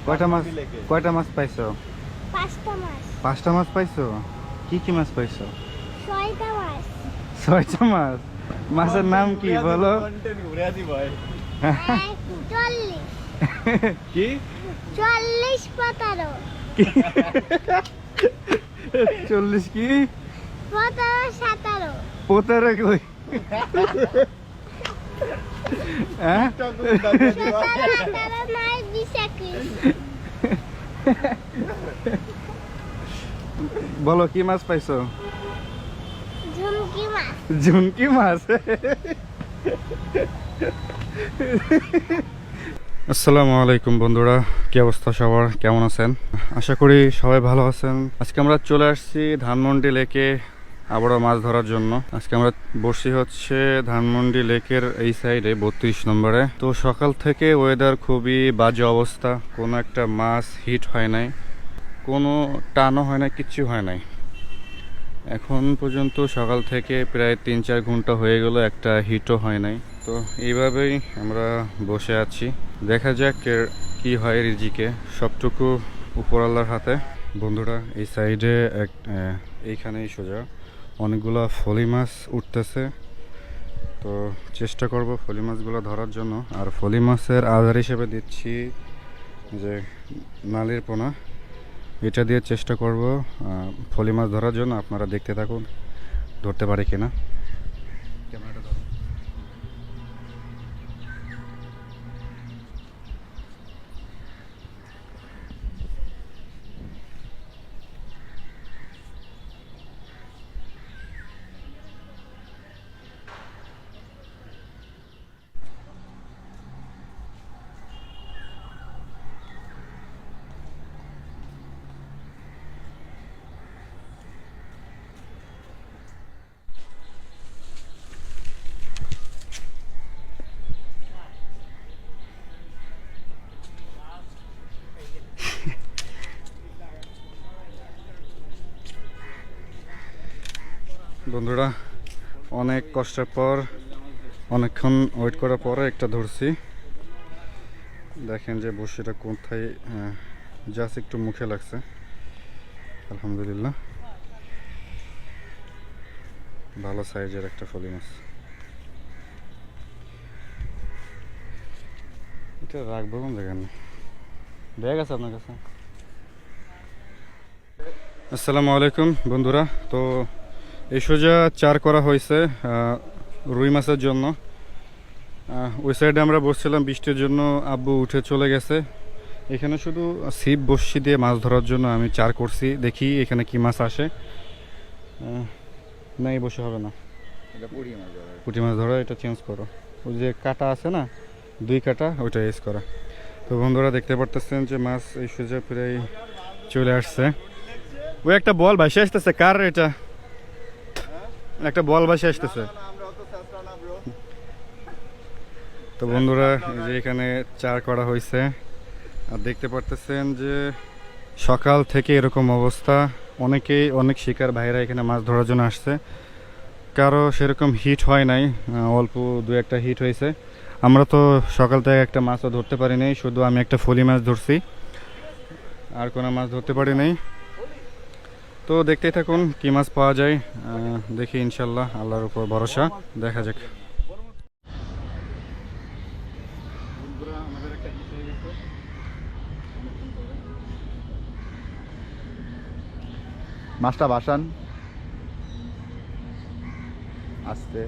কয়টা মাছ কয়টা মাছ পাইছো? পাঁচটা মাছ। পাঁচটা মাছ পাইছো? কি কি মাছ পাইছো? ছয়টা মাছ। ছয়টা মাছ? মাছের নাম কি বলো? 40 কি 40 15 40 কি 17 17 পোতারে কই? হ্যাঁ 17 18 9 20 21 বলো কি মাছ পাইছো? ঝুমকি মাছ। ঝুনকি মাছ। আসসালামু আলাইকুম বন্ধুরা, কি অবস্থা সবার, কেমন আছেন? আশা করি সবাই ভালো আছেন। আজকে আমরা চলে আসছি ধানমন্ডি লেকে আবারও মাছ ধরার জন্য। আজকে আমরা বসি হচ্ছে ধানমন্ডি লেকের এই সাইডে 32 নম্বরে। তো সকাল থেকে ওয়েদার খুবই বাজে অবস্থা, কোনো একটা মাছ হিট হয় নাই, কোনো টানও হয় নাই, কিচ্ছু হয় নাই। এখন পর্যন্ত সকাল থেকে প্রায় 3-4 ঘন্টা হয়ে গেল, একটা হিটও হয় নাই। তো এইভাবেই আমরা বসে আছি, দেখা যাক কি হয় রিজিকে, সবটুকু উপরওয়ালার হাতে। বন্ধুরা এই সাইডে এইখানেই সোজা অনেকগুলো ফলি মাছ উঠতেছে, তো চেষ্টা করব ফলি মাছগুলো ধরার জন্য। আর ফলি মাছের আধার হিসেবে দিচ্ছি যে নালির পোনা, এটা দিয়ে চেষ্টা করব ফলি মাছ ধরার জন্য। আপনারা দেখতে থাকুন ধরতে পারে কিনা। ক্যামেরাটা ধরো। বন্ধুরা অনেক কষ্টের পর, অনেকক্ষণ ওয়েট করার পরে একটা ধরছি। দেখেন যে বড়শিটা কোথায়, জাস্ট একটু মুখে লাগছে। আলহামদুলিল্লাহ ভালো সাইজের একটা ফলি মাছ। এটা রাখবো কোন জায়গায়? ব্যাগ আছে আপনার কাছে? আসসালামু আলাইকুম বন্ধুরা, তো এই সোজা চার করা হয়েছে রুই মাছের জন্য। ওই সাইডে আমরা বসছিলাম, বৃষ্টির জন্য আব্বু উঠে চলে গেছে। এখানে শুধু ছিপ বড়শি দিয়ে মাছ ধরার জন্য আমি চার করছি, দেখি এখানে কি মাছ আসে। না এই বসে হবে না, পুঁটি মাছ ধরা, এটা চেঞ্জ করো। ওই যে কাটা আছে না, 2 কাটা, ওইটা ইউজ করা। তো বন্ধুরা দেখতে পারতেছেন যে মাছ এই সোজা প্রায় চলে আসছে। ওই একটা বল ভাসে আসতেছে, কার এটা? একটা বল ভাসে আসতেছে। তো বন্ধুরা এই যে এখানে চার করা হয়েছে, আর দেখতে পারতেছেন যে সকাল থেকে এরকম অবস্থা। অনেক শিকার ভাইরা এখানে মাছ ধরার জন্য আসছে, কারো সেরকম হিট হয় নাই, অল্প 2-1টা হিট হয়েছে। আমরা তো সকাল থেকে একটা মাছও ধরতে পারি নাই, শুধু আমি একটা ফলি মাছ ধরছি, আর কোনো মাছ ধরতে পারি নাই। তো দেখতেই থাকুন কি মাছ পাওয়া যায়, দেখি ইনশাল্লাহ, আল্লাহর উপর ভরসা, দেখা যাক। মাছটা ভাসান আস্তে।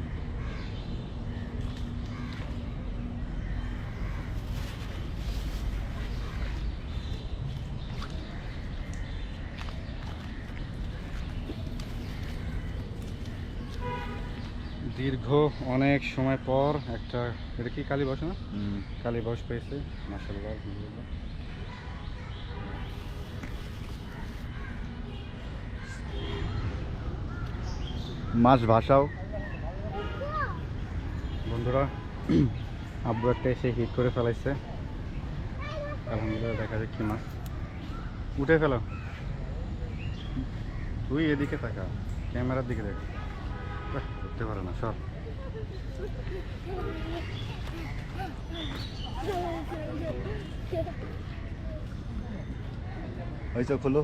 দীর্ঘ অনেক সময় পর একটা, এটা কি কালী বস না? কালী বস পেয়েছে, মাশাআল্লাহ আলহামদুলিল্লাহ। মাছ ভাসাও বন্ধুরা আব্বু একটা এসে হিট করে ফেলাইছে, আলহামদুলিল্লাহ। দেখা যাক কি মাছ উঠে ফেলো। তুই এদিকে তাকা, ক্যামেরার দিকে দেখ, ধরতে পারে না সব। হয়েছে খুলো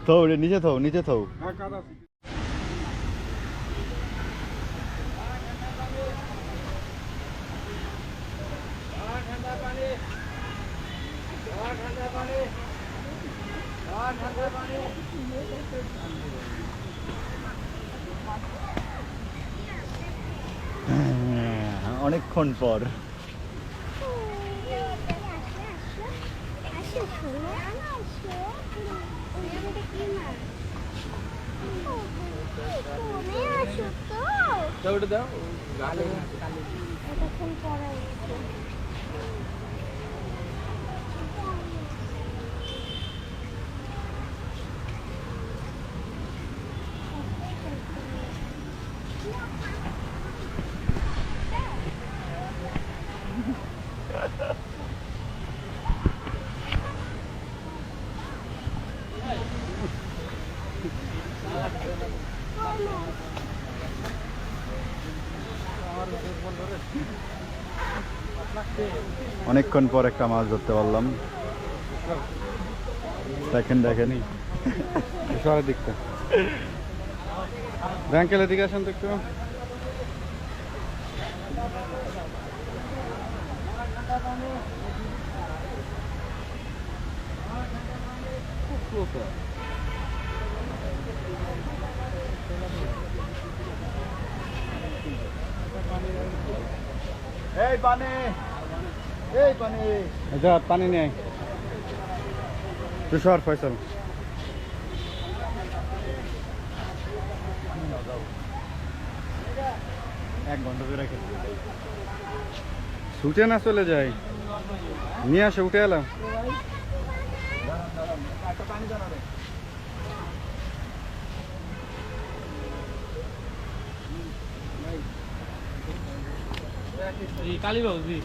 থৌ রে নিচে থৌ নিচে থৌ অনেকক্ষণ পর আসো শোনো আসো এটা কি মাছ ফোনে আসো তো ওটা দাও এতক্ষণ পরে অনেকক্ষণ পর একটা মাছ ধরতে পারলাম দেখেন দেখেন শহরের দিকটা ব্যাংকের দিকে আসেন তো একটু এই পানি এই পানি যা পানি নেই তুষার ফয়সাল এক ঘন্টা ধরে খেতে ছুটে না চলে যাই নিয়ে আসে উঠে এলাম কালীবাবু জি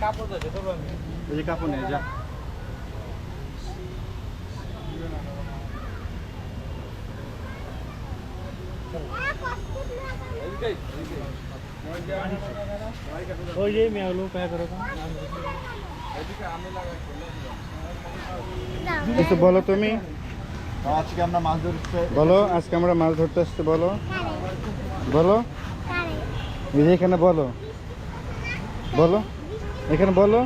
কাপড় তো এই যে কাপড় নিয়ে যা ওই যে মেয়ালো প্যাক করে কিছু বলো তুমি আজকে আমরা মাছ ধরতে বলো আজকে আমরা মাছ ধরতে আসছি বলো বলো এই যে এখানে বলো বলো এখানে বলো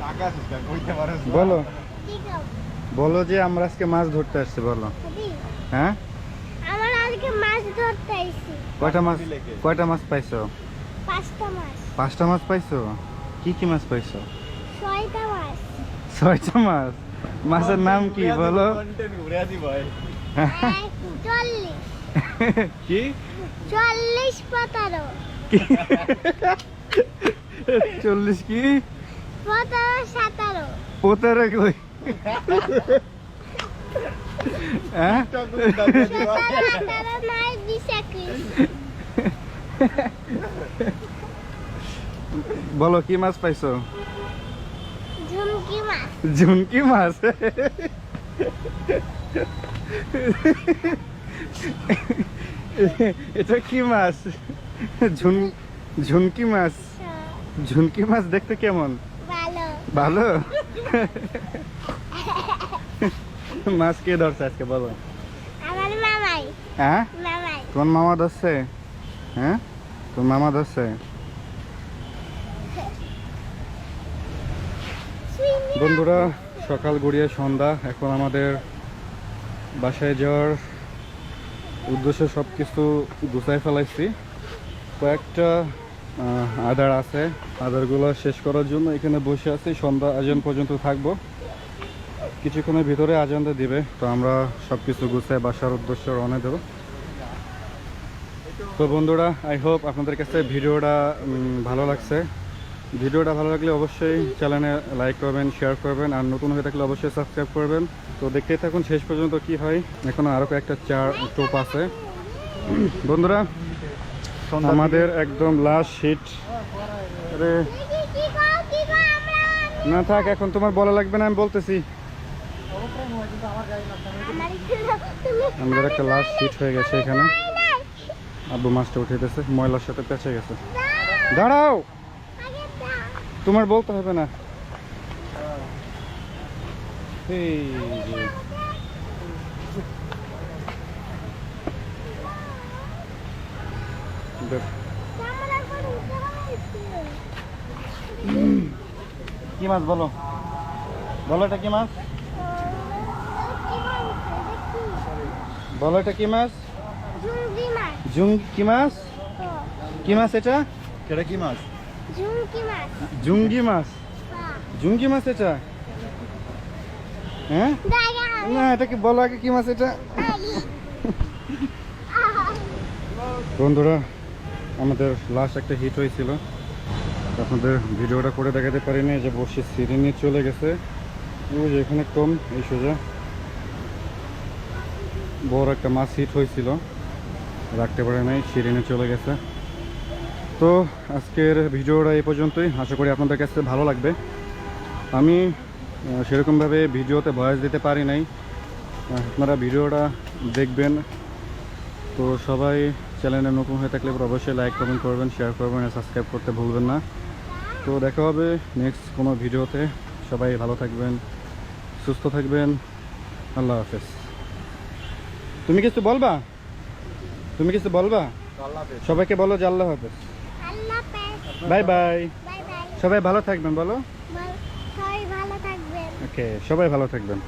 টাকা আছে কইতে পারছ বলো ঠিক আছে বলো যে আমরা আজকে মাছ ধরতে আসছি বলো দিদি হ্যাঁ আমার আজকে মাছ ধরতে আইছি কয়টা মাছ পাইছো 5টা মাছ 5টা মাছ পাইছো কি কি মাছ পাইছো 6টা মাছ 6টা মাছ মাছের নাম কি বলো কন্টেন্ট ঘুরে আসি ভাই 40 কি 40 17 40 কি 17 17 পোতারে কই হ্যাঁ 17 18 19 20 21 বলো কি মাছ পাইছো ঝুমকি মাছ ঝুনকি মাছ এটা কি মাছ ঝুনকি মাছ ঝুনকি মাছ দেখতে কেমন ভালো ভালো মাছ কে ধরছে আজকে বলো আমার মামাই হ্যাঁ মামাই তোমার মামা ধরছে হ্যাঁ তোমার মামা ধরছে বন্ধুরা সকাল গড়িয়ে সন্ধ্যা এখন আমাদের বাসায় যাওয়ার উদ্দেশ্যে সব কিছু গুছাই ফেলাইছি কয়েকটা আদার আছে আদারগুলো শেষ করার জন্য এখানে বসে আছি সন্ধ্যা আজান পর্যন্ত থাকবো কিছুক্ষণের ভিতরে আজানটা দিবে তো আমরা সব কিছু গুছাই বাসার উদ্দেশ্যে রওনা দেবো তো বন্ধুরা আই হোপ আপনাদের কাছে ভিডিওটা ভালো লাগছে ভিডিওটা ভালো লাগলে অবশ্যই চ্যানেলে লাইক করবেন শেয়ার করবেন আর নতুন হয়ে থাকলে অবশ্যই সাবস্ক্রাইব করবেন তো দেখতেই থাকুন শেষ পর্যন্ত কি হয় এখনো আরও কয়েকটা টোপ আছে বন্ধুরা আমাদের একদম লাস্ট শিট আরে কি কও আমরা না থাক এখন তোমার বলা লাগবে না আমি বলতেছি আমাদের একটা লাস্ট সিট হয়ে গেছে এখানে। আব্বু মাছটা উঠেতেছে, ময়লার সাথে পেঁচে গেছে। দাঁড়াও, তোমার বলতে হবে না। এই যে দেখ, কি মাছ বলো, বলো এটা কি মাছ, বলো এটা কি মাছ? কি মাছ? কি মাছ এটা? এটা কি মাছ? জুঙ্গি মাছ। জুঙ্গি মাছ এটা? হ্যাঁ না, এটা কি বলো আগে, কি মাছ এটা? বন্ধুরা, আমাদের লাস্ট একটা হিট হয়েছিল, আপনাদের ভিডিওটা করে দেখাতে পারিনি। যে বসে সিঁড়ি নিয়ে চলে গেছে, ওই যে এখানে কম, এই সোজা বড় একটা মাছ হিট হয়েছিল, রাখতে পারে নাই, সিঁড়ি নিয়ে চলে গেছে। তো আজকের ভিডিওটা এই পর্যন্তই, আশা করি আপনাদের কাছে ভালো লাগবে। আমি সেরকমভাবে ভিডিওতে ভয়েস দিতে পারি নাই, আপনারা ভিডিওটা দেখবেন। তো সবাই চ্যানেলে নতুন হয়ে থাকলে অবশ্যই লাইক কমেন্ট করবেন, শেয়ার করবেন, আর সাবস্ক্রাইব করতে ভুলবেন না। তো দেখা হবে নেক্সট কোনো ভিডিওতে। সবাই ভালো থাকবেন, সুস্থ থাকবেন। আল্লাহ হাফেজ। তুমি কিছু বলবা? তুমি কিছু বলবা? সবাইকে বলো যে আল্লাহ হাফেজ, বাই বাই। সবাই ভালো থাকবেন বলো। সবাই ভালো থাকবেন। ওকে, সবাই ভালো থাকবেন।